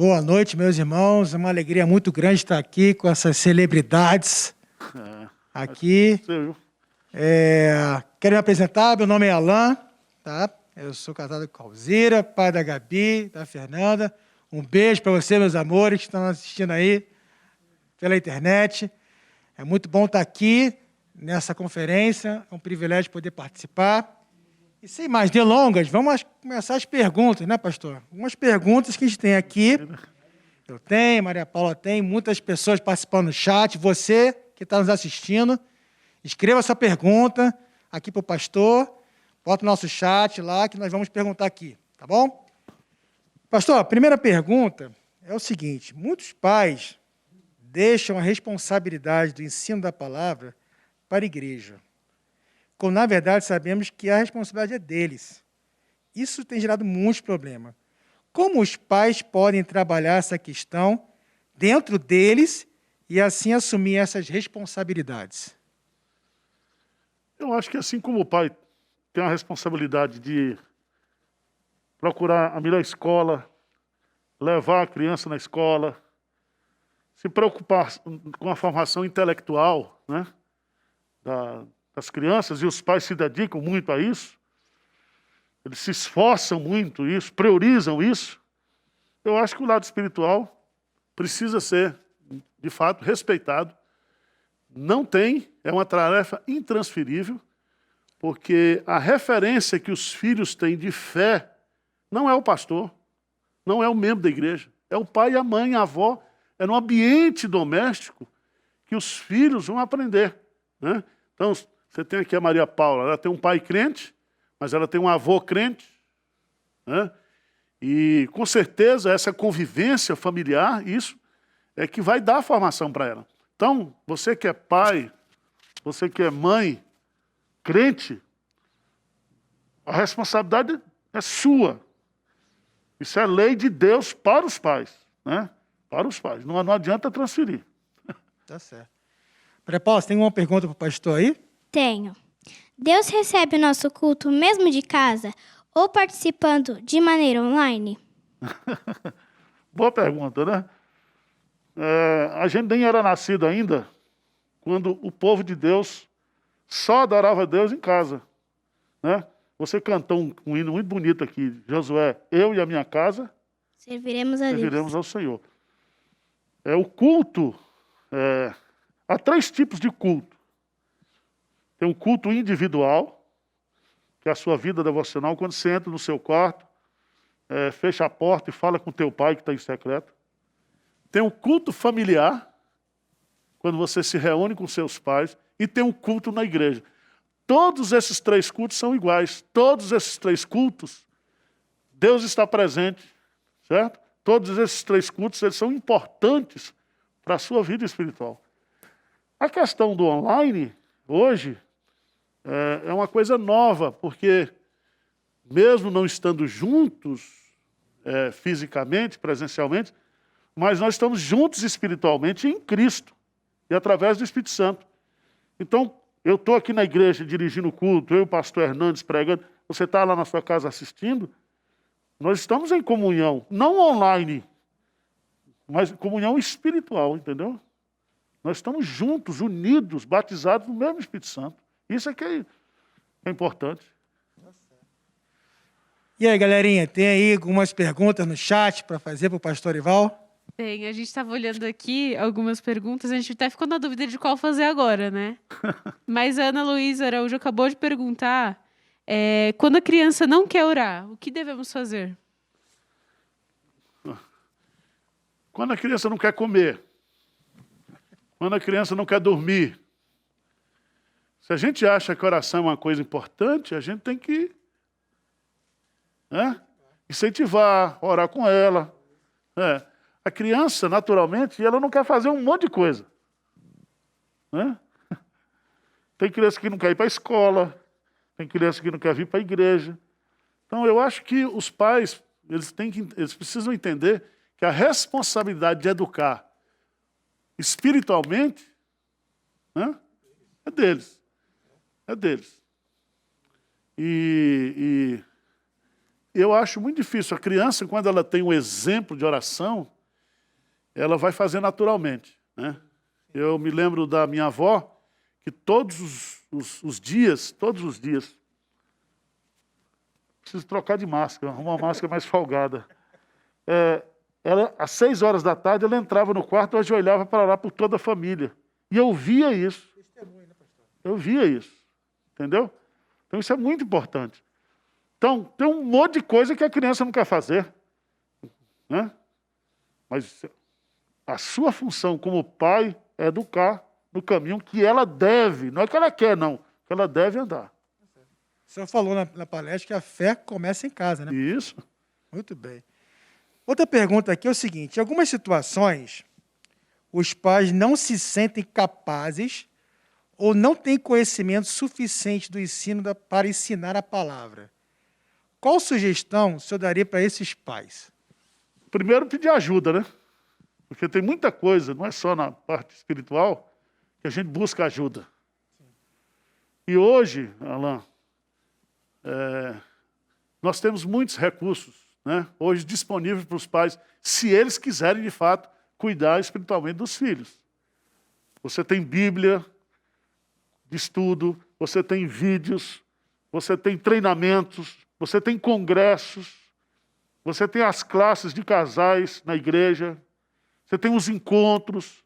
Boa noite, meus irmãos. É uma alegria muito grande estar aqui com essas celebridades aqui. Quero me apresentar, meu nome é Alan, tá? Eu sou casado com a Alzira, pai da Gabi, da Fernanda. Um beijo para você, meus amores, que estão assistindo aí pela internet. É muito bom estar aqui nessa conferência, é um privilégio poder participar. E sem mais delongas, vamos começar as perguntas, né, pastor? Algumas perguntas que a gente tem aqui. Eu tenho, Maria Paula tem, muitas pessoas participando no chat. Você que está nos assistindo, escreva sua pergunta aqui para o pastor, bota o nosso chat lá que nós vamos perguntar aqui, tá bom? Pastor, a primeira pergunta é o seguinte: muitos pais deixam a responsabilidade do ensino da palavra para a igreja, quando, na verdade, sabemos que a responsabilidade é deles. Isso tem gerado muitos problemas. Como os pais podem trabalhar essa questão dentro deles e, assim, assumir essas responsabilidades? Eu acho que, assim como o pai tem a responsabilidade de procurar a melhor escola, levar a criança na escola, se preocupar com a formação intelectual, né, das crianças, e os pais se dedicam muito a isso, eles se esforçam muito isso, priorizam isso. Eu acho que o lado espiritual precisa ser, de fato, respeitado. Não tem, é uma tarefa intransferível, porque a referência que os filhos têm de fé não é o pastor, não é o membro da igreja, é o pai, a mãe, a avó, é no ambiente doméstico que os filhos vão aprender, né? Então, você tem aqui a Maria Paula, ela tem um pai crente, mas ela tem um avô crente, né? E, com certeza, essa convivência familiar, isso é que vai dar a formação para ela. Então, você que é pai, você que é mãe, crente, a responsabilidade é sua. Isso é lei de Deus para os pais, né? Para os pais. Não adianta transferir. Tá certo. Maria Paula, você tem uma pergunta para o pastor aí? Tenho. Deus recebe o nosso culto mesmo de casa ou participando de maneira online? Boa pergunta, né? A gente nem era nascido ainda quando o povo de Deus só adorava a Deus em casa, né? Você cantou um hino muito bonito aqui, Josué: eu e a minha casa serviremos a Deus. Serviremos ao Senhor. O culto, há 3 tipos de culto. Tem um culto individual, que é a sua vida devocional, quando você entra no seu quarto, fecha a porta e fala com o teu pai que está em secreto. Tem um culto familiar, quando você se reúne com seus pais, e tem um culto na igreja. Todos esses 3 cultos são iguais. Todos esses 3 cultos, Deus está presente, certo? Todos esses 3 cultos, eles são importantes para a sua vida espiritual. A questão do online, hoje, é uma coisa nova, porque mesmo não estando juntos fisicamente, presencialmente, mas nós estamos juntos espiritualmente em Cristo e através do Espírito Santo. Então, eu estou aqui na igreja dirigindo o culto, eu e o pastor Hernandes pregando, você está lá na sua casa assistindo, nós estamos em comunhão, não online, mas comunhão espiritual, entendeu? Nós estamos juntos, unidos, batizados no mesmo Espírito Santo. Isso é que é importante. E aí, galerinha, tem aí algumas perguntas no chat para fazer para o pastor Ival? Tem, a gente estava olhando aqui algumas perguntas, a gente até ficou na dúvida de qual fazer agora, né? Mas a Ana Luísa Araújo acabou de perguntar, quando a criança não quer orar, o que devemos fazer? Quando a criança não quer comer, quando a criança não quer dormir, se a gente acha que a oração é uma coisa importante, a gente tem que incentivar, orar com ela. A criança, naturalmente, ela não quer fazer um monte de coisa, né? Tem criança que não quer ir para a escola, tem criança que não quer vir para a igreja. Então, eu acho que os pais, eles precisam entender que a responsabilidade de educar espiritualmente, né, é deles. É deles. E eu acho muito difícil. A criança, quando ela tem um exemplo de oração, ela vai fazer naturalmente, né? Eu me lembro da minha avó, que todos os dias, preciso trocar de máscara, uma máscara mais folgada. Ela, às 6 horas da tarde, ela entrava no quarto e ajoelhava para orar por toda a família. E eu via isso. Eu via isso. Entendeu? Então isso é muito importante. Então, tem um monte de coisa que a criança não quer fazer, né? Mas a sua função como pai é educar no caminho que ela deve, não é que ela quer, não, que ela deve andar. O senhor falou na palestra que a fé começa em casa, né? Isso. Muito bem. Outra pergunta aqui é o seguinte: em algumas situações, os pais não se sentem capazes ou não têm conhecimento suficiente do ensino para ensinar a palavra. Qual sugestão o senhor daria para esses pais? Primeiro, pedir ajuda, né? Porque tem muita coisa, não é só na parte espiritual, que a gente busca ajuda. E hoje, Alain, nós temos muitos recursos, né, hoje disponíveis para os pais, se eles quiserem, de fato, cuidar espiritualmente dos filhos. Você tem Bíblia de estudo, você tem vídeos, você tem treinamentos, você tem congressos, você tem as classes de casais na igreja, você tem os encontros.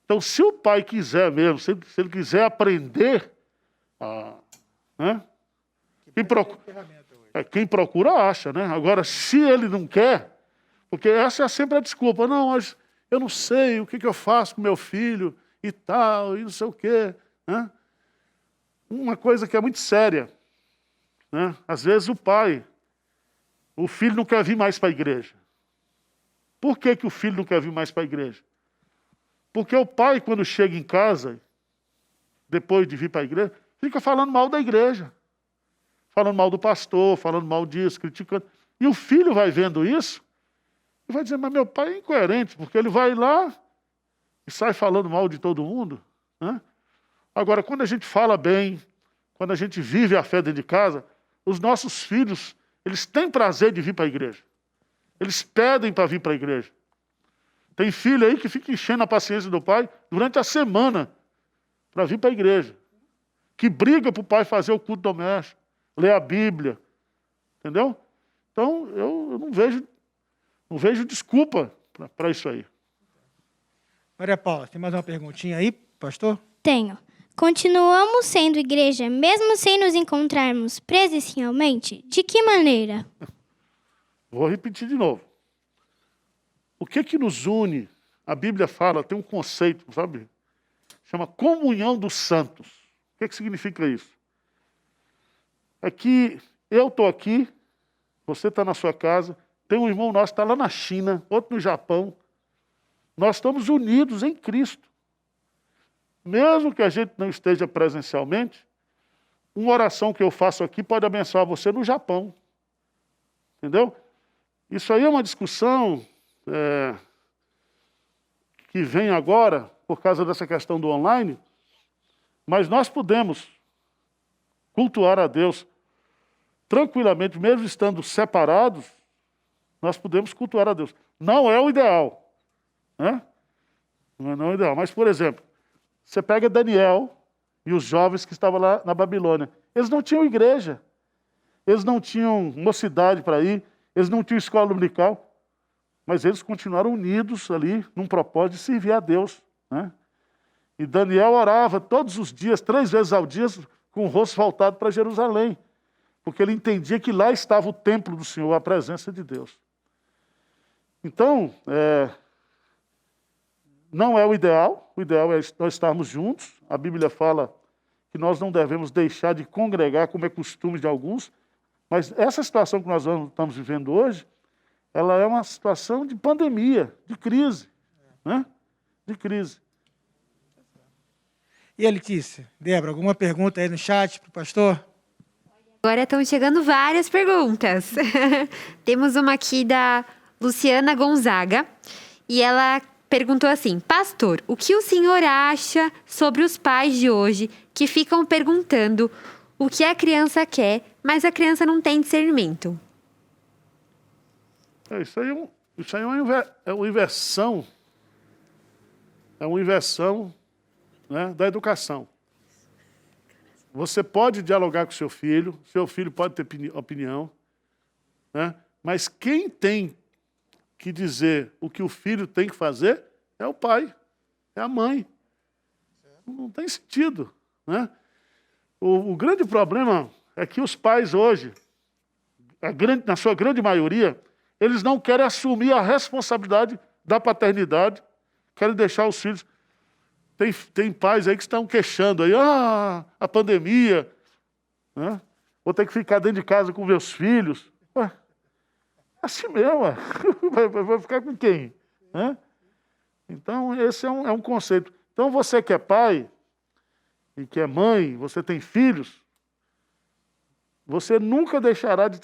Então, se o pai quiser mesmo, se ele quiser aprender, né? Quem procura acha, né? Agora, se ele não quer, porque essa é sempre a desculpa. Não, mas eu não sei o que eu faço com meu filho e tal, e não sei o quê, né? Uma coisa que é muito séria, né? Às vezes o filho não quer vir mais para a igreja. Por que o filho não quer vir mais para a igreja? Porque o pai, quando chega em casa, depois de vir para a igreja, fica falando mal da igreja. Falando mal do pastor, falando mal disso, criticando. E o filho vai vendo isso e vai dizer, mas meu pai é incoerente, porque ele vai lá e sai falando mal de todo mundo, né? Agora, quando a gente fala bem, quando a gente vive a fé dentro de casa, os nossos filhos, eles têm prazer de vir para a igreja. Eles pedem para vir para a igreja. Tem filho aí que fica enchendo a paciência do pai durante a semana para vir para a igreja. Que briga para o pai fazer o culto doméstico, ler a Bíblia. Entendeu? Então, eu não vejo desculpa para isso aí. Maria Paula, tem mais uma perguntinha aí, pastor? Tenho. Continuamos sendo igreja mesmo sem nos encontrarmos presencialmente? De que maneira? Vou repetir de novo. O que nos une? A Bíblia fala, tem um conceito, sabe? Chama comunhão dos santos. O que significa isso? É que eu estou aqui, você está na sua casa, tem um irmão nosso que está lá na China, outro no Japão. Nós estamos unidos em Cristo. Mesmo que a gente não esteja presencialmente, uma oração que eu faço aqui pode abençoar você no Japão. Entendeu? Isso aí é uma discussão que vem agora por causa dessa questão do online, mas nós podemos cultuar a Deus tranquilamente, mesmo estando separados, nós podemos cultuar a Deus. Não é o ideal, né? Não é o ideal. Mas, por exemplo, você pega Daniel e os jovens que estavam lá na Babilônia. Eles não tinham igreja, eles não tinham mocidade para ir, eles não tinham escola dominical, mas eles continuaram unidos ali num propósito de servir a Deus, né? E Daniel orava todos os dias, 3 vezes ao dia, com o rosto voltado para Jerusalém, porque ele entendia que lá estava o templo do Senhor, a presença de Deus. Então, não é o ideal é nós estarmos juntos. A Bíblia fala que nós não devemos deixar de congregar, como é costume de alguns, mas essa situação que nós estamos vivendo hoje, ela é uma situação de pandemia, de crise, né? De crise. E a Letícia? Débora, alguma pergunta aí no chat para o pastor? Agora estão chegando várias perguntas. Temos uma aqui da Luciana Gonzaga, e ela perguntou assim: pastor, o que o senhor acha sobre os pais de hoje que ficam perguntando o que a criança quer, mas a criança não tem discernimento? Isso aí é uma inversão é uma inversão, né, da educação. Você pode dialogar com seu filho pode ter opinião, né, mas quem tem que dizer o que o filho tem que fazer é o pai, é a mãe. Não tem sentido, né? O grande problema é que os pais hoje, na sua grande maioria, eles não querem assumir a responsabilidade da paternidade, querem deixar os filhos. Tem pais aí que estão queixando aí, a pandemia, né? Vou ter que ficar dentro de casa com meus filhos. Ué, assim mesmo, ué. Vai ficar com quem? Né? Então, esse é um conceito. Então, você que é pai e que é mãe, você tem filhos, você nunca deixará de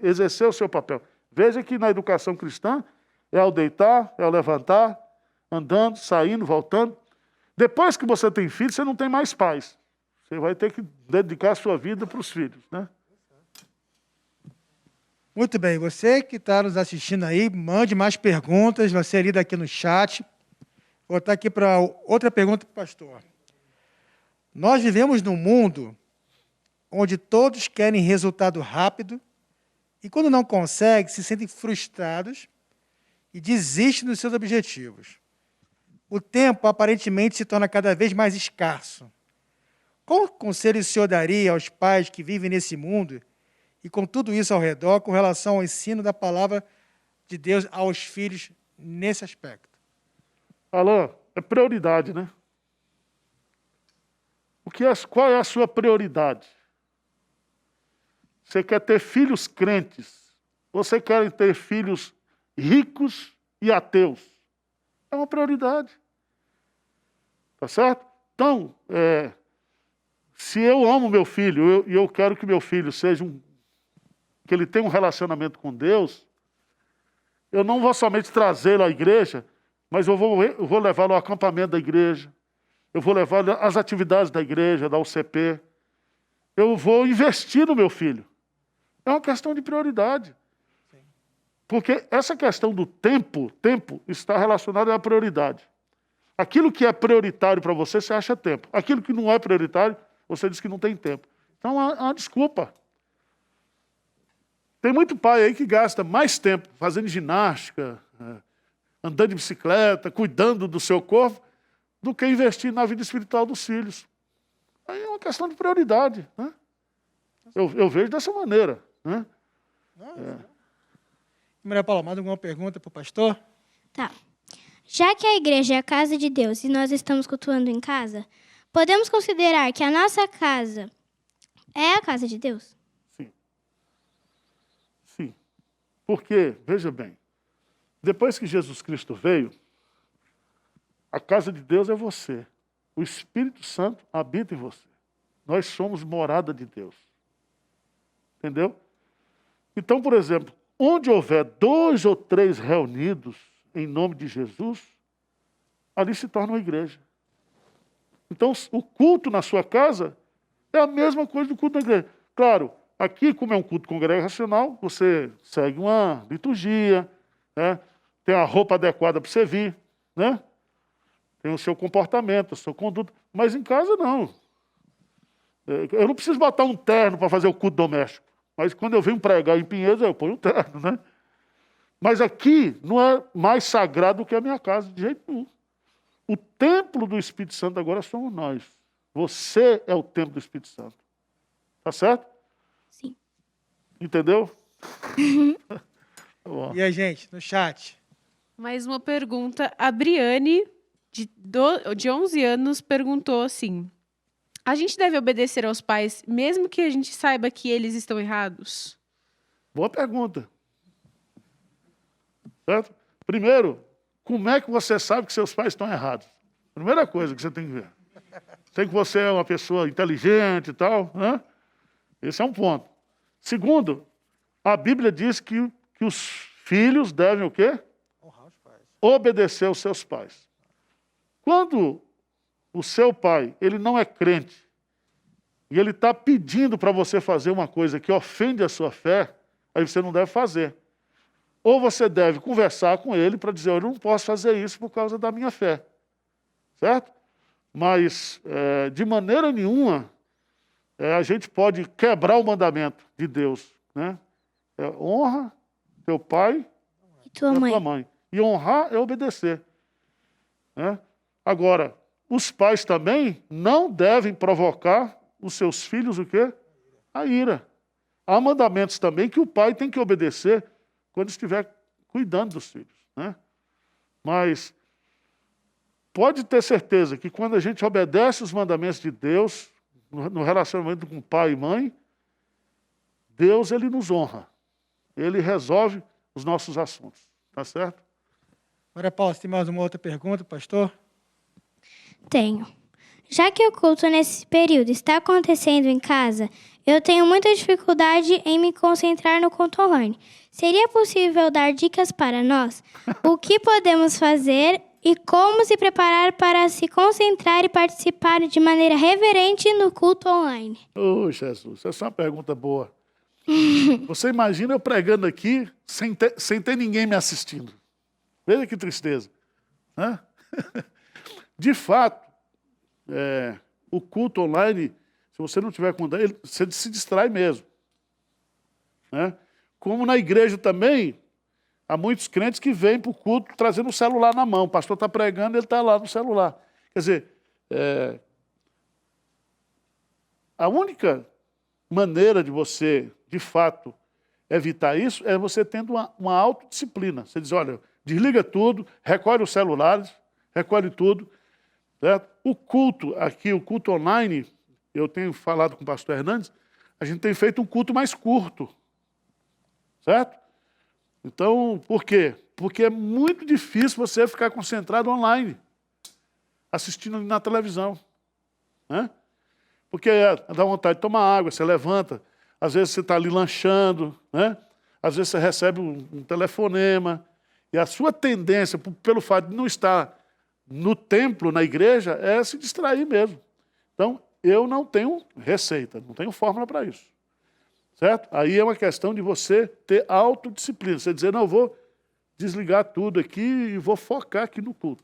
exercer o seu papel. Veja que na educação cristã é ao deitar, é ao levantar, andando, saindo, voltando. Depois que você tem filhos, você não tem mais pais. Você vai ter que dedicar a sua vida para os filhos, né? Muito bem, você que está nos assistindo aí, mande mais perguntas, vai ser lida aqui no chat. Vou estar aqui para outra pergunta para o pastor. Nós vivemos num mundo onde todos querem resultado rápido e, quando não conseguem, se sentem frustrados e desistem dos seus objetivos. O tempo, aparentemente, se torna cada vez mais escasso. Qual conselho o senhor daria aos pais que vivem nesse mundo e com tudo isso ao redor, com relação ao ensino da palavra de Deus aos filhos nesse aspecto? Alain, é prioridade, né? Qual é a sua prioridade? Você quer ter filhos crentes? Você quer ter filhos ricos e ateus? É uma prioridade. Tá certo? Então, se eu amo meu filho e eu quero que meu filho seja que ele tenha um relacionamento com Deus, eu não vou somente trazê-lo à igreja, mas eu vou levá-lo ao acampamento da igreja, eu vou levá-lo às atividades da igreja, da UCP, eu vou investir no meu filho. É uma questão de prioridade. Porque essa questão do tempo está relacionada à prioridade. Aquilo que é prioritário para você, você acha tempo. Aquilo que não é prioritário, você diz que não tem tempo. Então, é uma desculpa. Tem muito pai aí que gasta mais tempo fazendo ginástica, andando de bicicleta, cuidando do seu corpo, do que investir na vida espiritual dos filhos. Aí é uma questão de prioridade, né? Eu vejo dessa maneira, né? Maria Paula, mais alguma pergunta para o pastor? Tá. Já que a igreja é a casa de Deus e nós estamos cultuando em casa, podemos considerar que a nossa casa é a casa de Deus? Sim. Sim. Porque, veja bem, depois que Jesus Cristo veio, a casa de Deus é você. O Espírito Santo habita em você. Nós somos morada de Deus. Entendeu? Então, por exemplo, onde houver 2 ou 3 reunidos em nome de Jesus, ali se torna uma igreja. Então, o culto na sua casa é a mesma coisa do culto na igreja. Claro, aqui, como é um culto congregacional, você segue uma liturgia, né? Tem a roupa adequada para servir, né? Tem o seu comportamento, a sua conduta. Mas em casa, não. Eu não preciso botar um terno para fazer o culto doméstico. Mas quando eu venho pregar em Pinheiros, eu ponho um terno, né? Mas aqui não é mais sagrado do que a minha casa, de jeito nenhum. O templo do Espírito Santo agora somos nós. Você é o templo do Espírito Santo. Tá certo? Sim. Entendeu? Tá bom. E aí, gente, no chat? Mais uma pergunta. A Briane, de 11 anos, perguntou assim: a gente deve obedecer aos pais, mesmo que a gente saiba que eles estão errados? Boa pergunta. Certo? Primeiro, como é que você sabe que seus pais estão errados? Primeira coisa que você tem que ver. Sei que você é uma pessoa inteligente e tal, né? Esse é um ponto. Segundo, a Bíblia diz que os filhos devem o quê? Honrar os pais. Obedecer aos seus pais. Quando o seu pai, ele não é crente, e ele está pedindo para você fazer uma coisa que ofende a sua fé, aí você não deve fazer. Ou você deve conversar com ele para dizer: eu não posso fazer isso por causa da minha fé. certo? Mas, de maneira nenhuma, a gente pode quebrar o mandamento de Deus, né? Honra teu pai E tua e mãe? tua mãe. E honrar é obedecer, né? Agora, os pais também não devem provocar os seus filhos o quê? A ira. Há mandamentos também que o pai tem que obedecer quando estiver cuidando dos filhos, né? Mas pode ter certeza que quando a gente obedece os mandamentos de Deus, no relacionamento com pai e mãe, Deus, ele nos honra. Ele resolve os nossos assuntos. Tá certo? Agora, Paulo, você tem mais uma outra pergunta, pastor? Tenho. Já que o culto nesse período está acontecendo em casa, eu tenho muita dificuldade em me concentrar no culto online. Seria possível dar dicas para nós? O que podemos fazer e como se preparar para se concentrar e participar de maneira reverente no culto online? Ô, Jesus, essa é uma pergunta boa. Você imagina eu pregando aqui sem ter ninguém me assistindo. Veja que tristeza, né? De fato, o culto online, se você não tiver com ele, você se distrai mesmo, né? Como na igreja também, há muitos crentes que vêm para o culto trazendo o celular na mão. O pastor está pregando, ele está lá no celular. Quer dizer, a única maneira de você, de fato, evitar isso é você tendo uma autodisciplina. Você diz, olha, desliga tudo, recolhe os celulares, recolhe tudo. Certo? O culto aqui, o culto online, eu tenho falado com o pastor Hernandes, a gente tem feito um culto mais curto. Certo? Então, por quê? Porque é muito difícil você ficar concentrado online, assistindo na televisão, né? Porque dá vontade de tomar água, você levanta, às vezes você está ali lanchando, né? Às vezes você recebe um telefonema, e a sua tendência, pelo fato de não estar no templo, na igreja, é se distrair mesmo. Então, eu não tenho receita, não tenho fórmula para isso. Certo? Aí é uma questão de você ter autodisciplina. Você dizer, não, eu vou desligar tudo aqui e vou focar aqui no culto.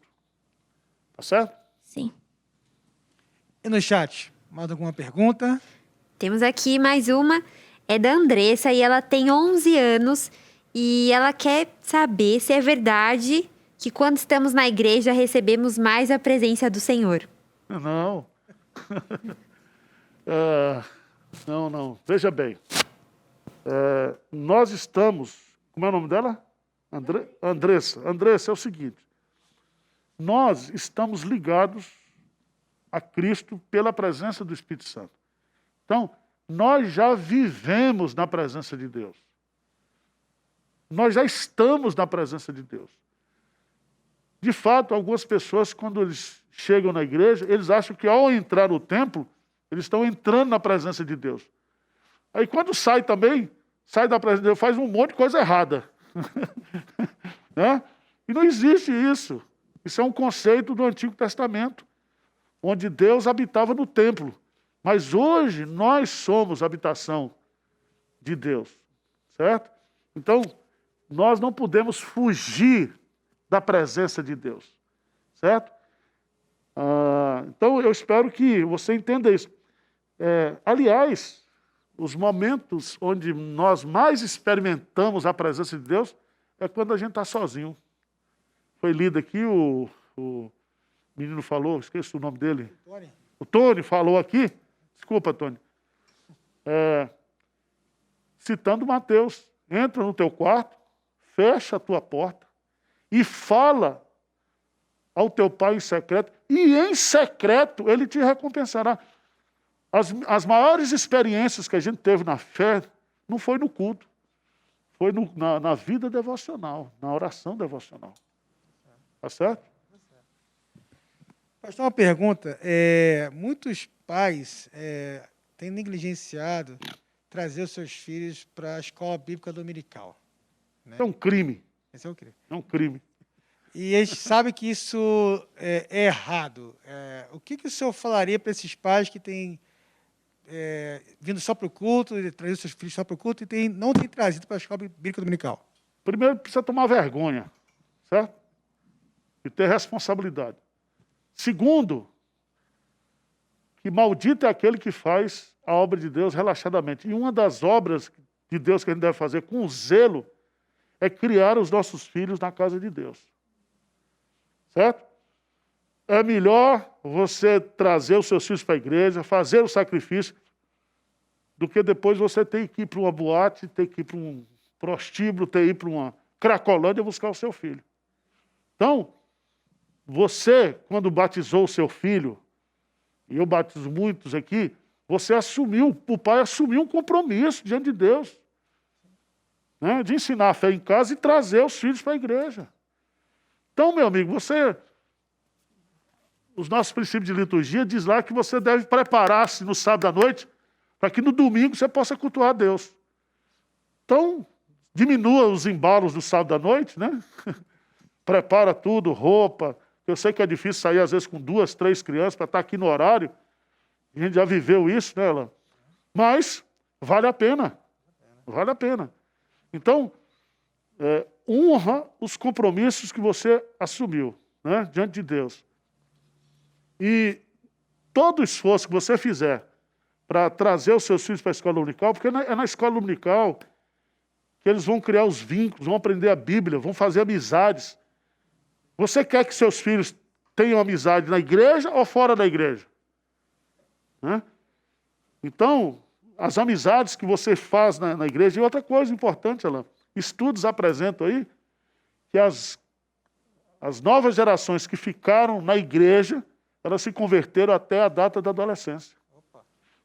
Tá certo? Sim. E no chat, mais alguma pergunta? Temos aqui mais uma, é da Andressa e ela tem 11 anos e ela quer saber se é verdade que quando estamos na igreja recebemos mais a presença do Senhor. Não. Não. Veja bem. Nós estamos... Como é o nome dela? Andressa. Andressa, é o seguinte. Nós estamos ligados a Cristo pela presença do Espírito Santo. Então, nós já vivemos na presença de Deus. Nós já estamos na presença de Deus. De fato, algumas pessoas, quando eles chegam na igreja, eles acham que ao entrar no templo, eles estão entrando na presença de Deus. Aí quando sai também, sai da presença de Deus, faz um monte de coisa errada. Né? E não existe isso. Isso é um conceito do Antigo Testamento, onde Deus habitava no templo. Mas hoje nós somos a habitação de Deus. Certo? Então, nós não podemos fugir da presença de Deus. Certo? Então, eu espero que você entenda isso. Aliás, os momentos onde nós mais experimentamos a presença de Deus é quando a gente está sozinho. Foi lido aqui, o menino falou, esqueci o nome dele. Tony. O Tony falou aqui, desculpa, Tony, citando Mateus, entra no teu quarto, fecha a tua porta e fala ao teu pai em secreto, e em secreto ele te recompensará. As maiores experiências que a gente teve na fé não foi no culto, foi na vida devocional, na oração devocional. Tá certo? Pastor, uma pergunta. Muitos pais têm negligenciado trazer os seus filhos para a escola bíblica dominical. Né? É um crime. Esse é o crime. É um crime. E eles sabem que isso é errado. O que o senhor falaria para esses pais que têm vindo só para o culto, trazido seus filhos só para o culto e não têm trazido para a escola bíblica dominical? Primeiro, precisa tomar vergonha, certo? E ter responsabilidade. Segundo, que maldito é aquele que faz a obra de Deus relaxadamente. E uma das obras de Deus que a gente deve fazer com zelo é criar os nossos filhos na casa de Deus. Certo? É melhor você trazer os seus filhos para a igreja, fazer o sacrifício, do que depois você ter que ir para uma boate, ter que ir para um prostíbulo, ter que ir para uma cracolândia buscar o seu filho. Então, você, quando batizou o seu filho, e eu batizo muitos aqui, o pai assumiu um compromisso diante de Deus, né, de ensinar a fé em casa e trazer os filhos para a igreja. Então, meu amigo, os nossos princípios de liturgia diz lá que você deve preparar-se no sábado à noite para que no domingo você possa cultuar a Deus. Então, diminua os embalos do sábado à noite, né? Prepara tudo, roupa. Eu sei que é difícil sair, às vezes, com 2, 3 crianças para estar aqui no horário. A gente já viveu isso, né, Alan? Mas vale a pena. Vale a pena. Então, honra os compromissos que você assumiu, né, diante de Deus. E todo esforço que você fizer para trazer os seus filhos para a escola dominical, porque é na escola dominical que eles vão criar os vínculos, vão aprender a Bíblia, vão fazer amizades. Você quer que seus filhos tenham amizade na igreja ou fora da igreja? Né? Então, as amizades que você faz na igreja, e outra coisa importante, Alain, estudos apresentam aí que as novas gerações que ficaram na igreja, elas se converteram até a data da adolescência.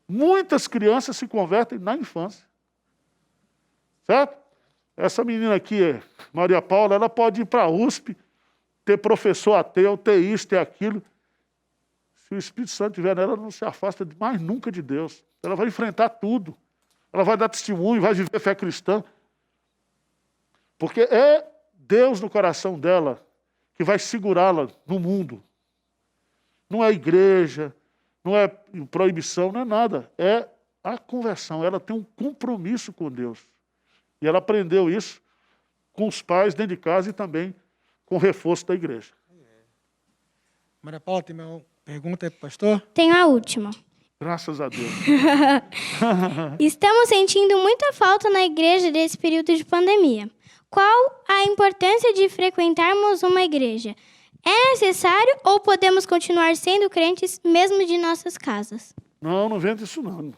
Muitas crianças se convertem na infância. Certo? Essa menina aqui, Maria Paula, ela pode ir para a USP, ter professor ateu, ter isso, ter aquilo. Se o Espírito Santo estiver nela, ela não se afasta mais nunca de Deus. Ela vai enfrentar tudo. Ela vai dar testemunho, vai viver fé cristã. Porque é Deus no coração dela que vai segurá-la no mundo. Não é igreja, não é proibição, não é nada. É a conversão. Ela tem um compromisso com Deus. E ela aprendeu isso com os pais dentro de casa e também com o reforço da igreja. Maria Paula, tem uma pergunta aí para o pastor? Tenho a última. Graças a Deus. Estamos sentindo muita falta na igreja desse período de pandemia. Qual a importância de frequentarmos uma igreja? É necessário ou podemos continuar sendo crentes mesmo de nossas casas? Não vendo isso não.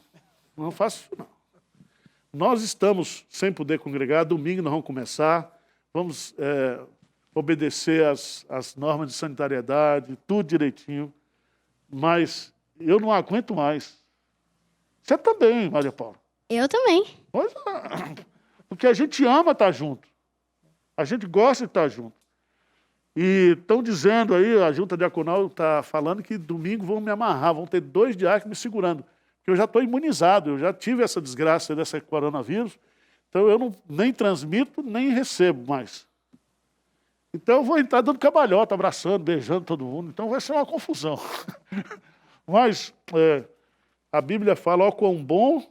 Não faço isso não. Nós estamos sem poder congregar, domingo nós vamos começar, vamos obedecer às normas de sanitariedade, tudo direitinho, mas eu não aguento mais. Você também, Maria Paula. Eu também. Pois é, porque a gente ama estar junto, a gente gosta de estar junto. E estão dizendo aí, a junta diaconal está falando que domingo vão me amarrar, vão ter 2 diáconos me segurando. Porque eu já estou imunizado, eu já tive essa desgraça desse coronavírus, então eu nem transmito, nem recebo mais. Então eu vou entrar dando cabalhota, abraçando, beijando todo mundo, então vai ser uma confusão. Mas a Bíblia fala, ó, quão bom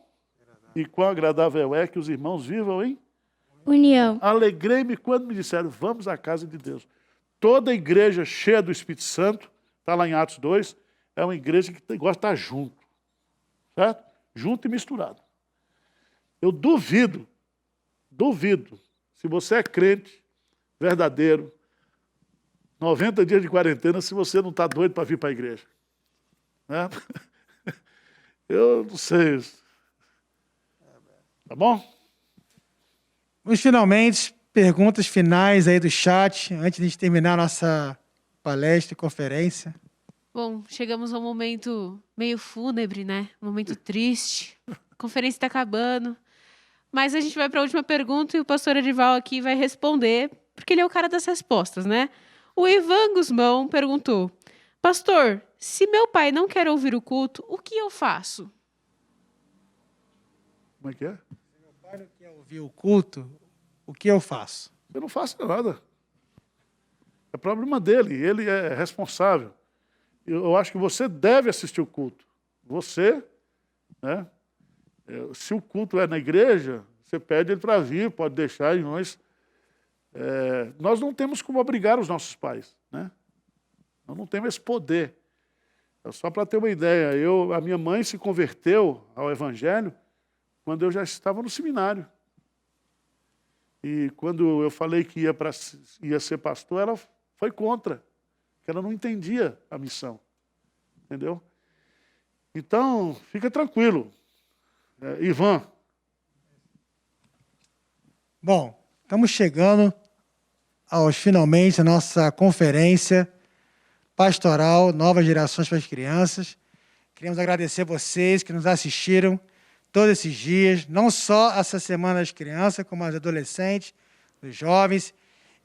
e quão agradável é que os irmãos vivam em União. Alegrei-me quando me disseram, vamos à casa de Deus. Toda igreja cheia do Espírito Santo, está lá em Atos 2, é uma igreja que gosta de estar junto. Certo? Junto e misturado. Eu duvido, se você é crente, verdadeiro, 90 dias de quarentena, se você não está doido para vir para a igreja. Né? Eu não sei. Tá bom? Vamos finalmente, perguntas finais aí do chat, antes de a gente terminar a nossa palestra e conferência. Bom, chegamos a um momento meio fúnebre, né? Um momento triste. A conferência está acabando. Mas a gente vai para a última pergunta e o pastor Edival aqui vai responder, porque ele é o cara das respostas, né? O Ivan Guzmão perguntou, pastor, se meu pai não quer ouvir o culto, o que eu faço? Como é que é? Se meu pai não quer ouvir o culto, o que eu faço? Eu não faço nada. É problema dele, ele é responsável. Eu acho que você deve assistir o culto. Você, né? Se o culto é na igreja, você pede ele para vir, pode deixar, e nós não temos como obrigar os nossos pais, né? Eu não tenho esse poder. Só para ter uma ideia, a minha mãe se converteu ao Evangelho quando eu já estava no seminário. E quando eu falei que ia ser pastor, ela foi contra, porque ela não entendia a missão. Entendeu? Então, fica tranquilo. Ivan. Bom, estamos chegando aos finalmente da nossa conferência pastoral Novas Gerações para as Crianças. Queremos agradecer vocês que nos assistiram todos esses dias, não só essa Semana das Crianças, como as adolescentes, os jovens.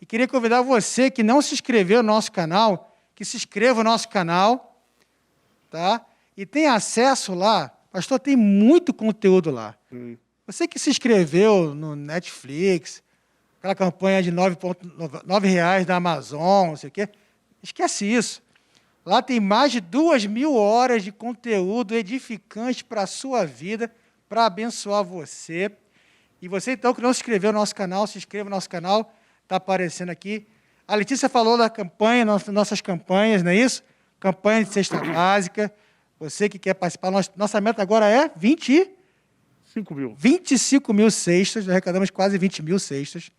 E queria convidar você que não se inscreveu no nosso canal, que se inscreva no nosso canal, tá? E tem acesso lá, pastor, tem muito conteúdo lá. Você que se inscreveu no Netflix, aquela campanha de R$9 da Amazon, não sei o quê, esquece isso. Lá tem mais de 2.000 horas de conteúdo edificante para a sua vida, para abençoar você. E você, então, que não se inscreveu no nosso canal, se inscreva no nosso canal, está aparecendo aqui. A Letícia falou da campanha, nossas campanhas, não é isso? Campanha de cesta básica. Você que quer participar, nossa meta agora é 25 mil cestas, já arrecadamos quase 20 mil cestas.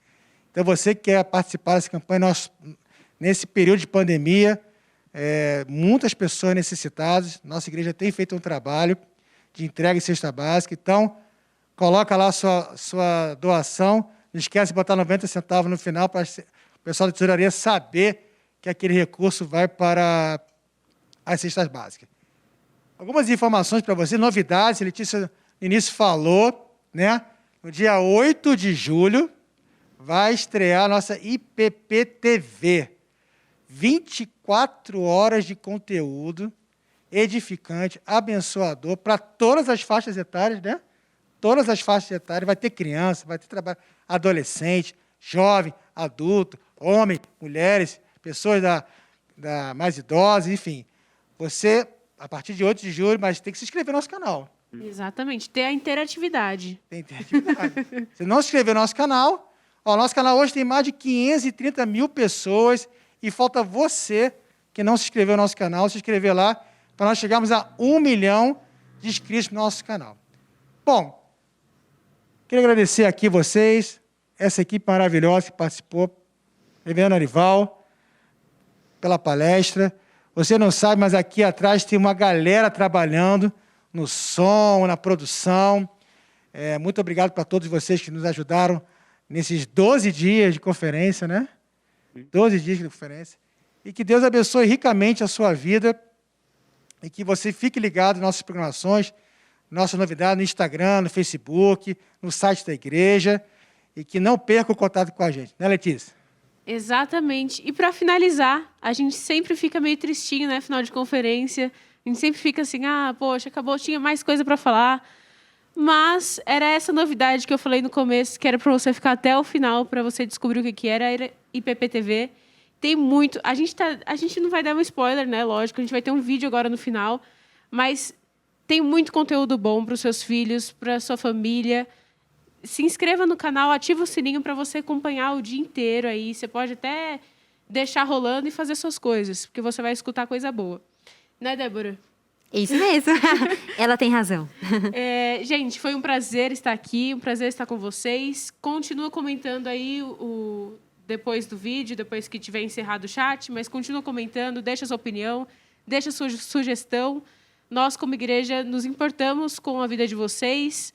Então, você que quer participar dessa campanha, nesse período de pandemia, muitas pessoas necessitadas, nossa igreja tem feito um trabalho de entrega de cesta básica, então, coloca lá a sua doação, não esquece de botar 90 centavos no final para o pessoal da tesouraria saber que aquele recurso vai para as cestas básicas. Algumas informações para você, novidades, a Letícia no início falou, né? No dia 8 de julho, vai estrear a nossa IPP-TV. 24 horas de conteúdo edificante, abençoador, para todas as faixas etárias, né? Todas as faixas etárias, vai ter criança, vai ter trabalho, adolescente, jovem, adulto, homem, mulheres, pessoas mais idosas, enfim. Você, a partir de 8 de julho, mas tem que se inscrever no nosso canal. Exatamente, ter a interatividade. Tem interatividade. Se não se inscrever no nosso canal, nosso canal hoje tem mais de 530 mil pessoas e falta você que não se inscreveu no nosso canal, se inscrever lá, para nós chegarmos a 1 milhão de inscritos no nosso canal. Bom, queria agradecer aqui vocês, essa equipe maravilhosa que participou, Reverendo Arival, pela palestra. Você não sabe, mas aqui atrás tem uma galera trabalhando no som, na produção. Muito obrigado para todos vocês que nos ajudaram nesses 12 dias de conferência, né? 12 dias de conferência. E que Deus abençoe ricamente a sua vida e que você fique ligado em nossas programações, nossas novidades no Instagram, no Facebook, no site da igreja e que não perca o contato com a gente. Né, Letícia? Exatamente. E para finalizar, a gente sempre fica meio tristinho, né? Final de conferência. A gente sempre fica assim, poxa, acabou, tinha mais coisa para falar. Mas era essa novidade que eu falei no começo, que era para você ficar até o final, para você descobrir o que era IPP-TV. Tem muito... A gente não vai dar um spoiler, né? Lógico, a gente vai ter um vídeo agora no final. Mas tem muito conteúdo bom para os seus filhos, para a sua família. Se inscreva no canal, ativa o sininho para você acompanhar o dia inteiro aí. Você pode até deixar rolando e fazer suas coisas, porque você vai escutar coisa boa. Né, Débora? Isso mesmo. Ela tem razão. Gente, foi um prazer estar aqui, um prazer estar com vocês. Continua comentando aí depois do vídeo, depois que tiver encerrado o chat, mas continua comentando, deixa sua opinião, deixa sua sugestão. Nós, como igreja, nos importamos com a vida de vocês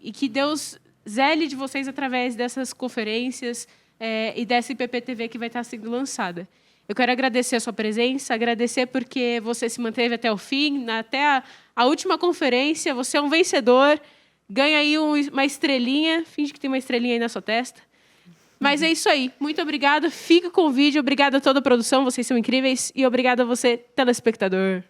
e que Deus zele de vocês através dessas conferências e dessa IPP-TV que vai estar sendo lançada. Eu quero agradecer a sua presença, agradecer porque você se manteve até o fim, até a última conferência. Você é um vencedor, ganha aí uma estrelinha, finge que tem uma estrelinha aí na sua testa. Mas é isso aí. Muito obrigada. Fica com o vídeo. Obrigada a toda a produção. Vocês são incríveis. E obrigada a você, telespectador.